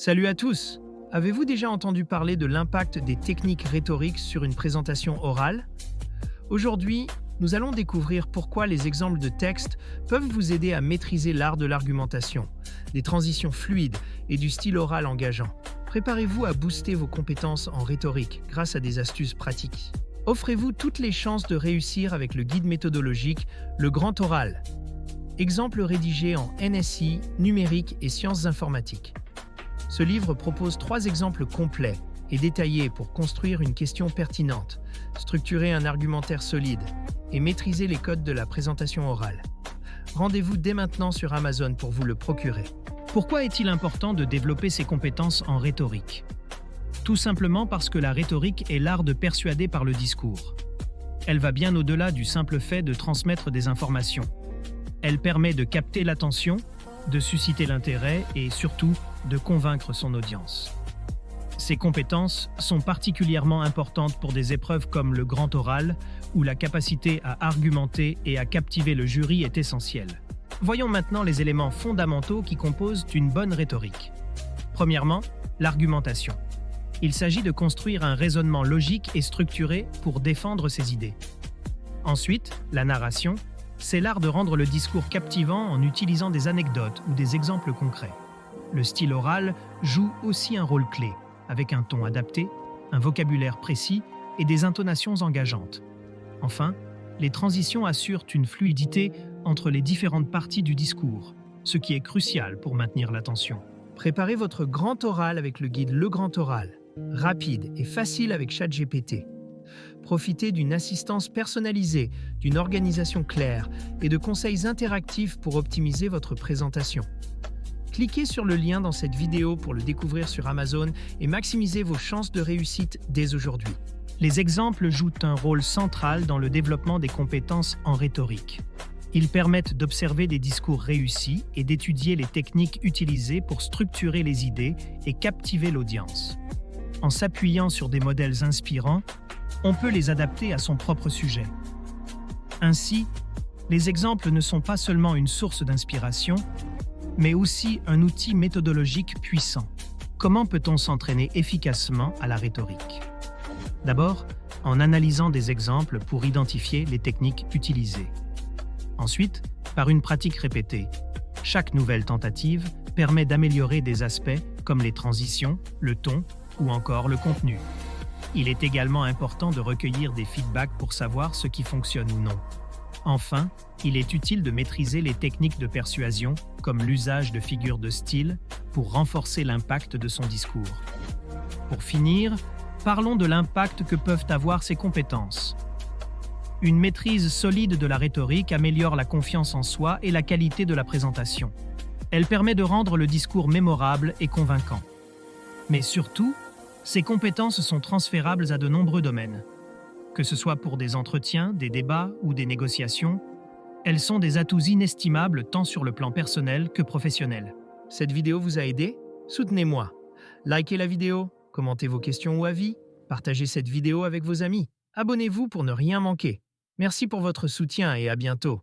Salut à tous! Avez-vous déjà entendu parler de l'impact des techniques rhétoriques sur une présentation orale? Aujourd'hui, nous allons découvrir pourquoi les exemples de texte peuvent vous aider à maîtriser l'art de l'argumentation, des transitions fluides et du style oral engageant. Préparez-vous à booster vos compétences en rhétorique grâce à des astuces pratiques. Offrez-vous toutes les chances de réussir avec le guide méthodologique Le Grand Oral. Exemple rédigé en NSI, numérique et sciences informatiques. Ce livre propose 3 exemples complets et détaillés pour construire une question pertinente, structurer un argumentaire solide et maîtriser les codes de la présentation orale. Rendez-vous dès maintenant sur Amazon pour vous le procurer. Pourquoi est-il important de développer ses compétences en rhétorique? Tout simplement parce que la rhétorique est l'art de persuader par le discours. Elle va bien au-delà du simple fait de transmettre des informations. Elle permet de capter l'attention, de susciter l'intérêt et surtout de convaincre son audience. Ces compétences sont particulièrement importantes pour des épreuves comme le grand oral, où la capacité à argumenter et à captiver le jury est essentielle. Voyons maintenant les éléments fondamentaux qui composent une bonne rhétorique. Premièrement, l'argumentation. Il s'agit de construire un raisonnement logique et structuré pour défendre ses idées. Ensuite, la narration. C'est l'art de rendre le discours captivant en utilisant des anecdotes ou des exemples concrets. Le style oral joue aussi un rôle clé, avec un ton adapté, un vocabulaire précis et des intonations engageantes. Enfin, les transitions assurent une fluidité entre les différentes parties du discours, ce qui est crucial pour maintenir l'attention. Préparez votre grand oral avec le guide Le Grand Oral, rapide et facile avec ChatGPT. Profitez d'une assistance personnalisée, d'une organisation claire et de conseils interactifs pour optimiser votre présentation. Cliquez sur le lien dans cette vidéo pour le découvrir sur Amazon et maximisez vos chances de réussite dès aujourd'hui. Les exemples jouent un rôle central dans le développement des compétences en rhétorique. Ils permettent d'observer des discours réussis et d'étudier les techniques utilisées pour structurer les idées et captiver l'audience. En s'appuyant sur des modèles inspirants, on peut les adapter à son propre sujet. Ainsi, les exemples ne sont pas seulement une source d'inspiration, mais aussi un outil méthodologique puissant. Comment peut-on s'entraîner efficacement à la rhétorique? D'abord, en analysant des exemples pour identifier les techniques utilisées. Ensuite, par une pratique répétée. Chaque nouvelle tentative permet d'améliorer des aspects comme les transitions, le ton ou encore le contenu. Il est également important de recueillir des feedbacks pour savoir ce qui fonctionne ou non. Enfin, il est utile de maîtriser les techniques de persuasion, comme l'usage de figures de style, pour renforcer l'impact de son discours. Pour finir, parlons de l'impact que peuvent avoir ces compétences. Une maîtrise solide de la rhétorique améliore la confiance en soi et la qualité de la présentation. Elle permet de rendre le discours mémorable et convaincant. Mais surtout, ces compétences sont transférables à de nombreux domaines. Que ce soit pour des entretiens, des débats ou des négociations, elles sont des atouts inestimables tant sur le plan personnel que professionnel. Cette vidéo vous a aidé? Soutenez-moi. Likez la vidéo, commentez vos questions ou avis, partagez cette vidéo avec vos amis. Abonnez-vous pour ne rien manquer. Merci pour votre soutien et à bientôt.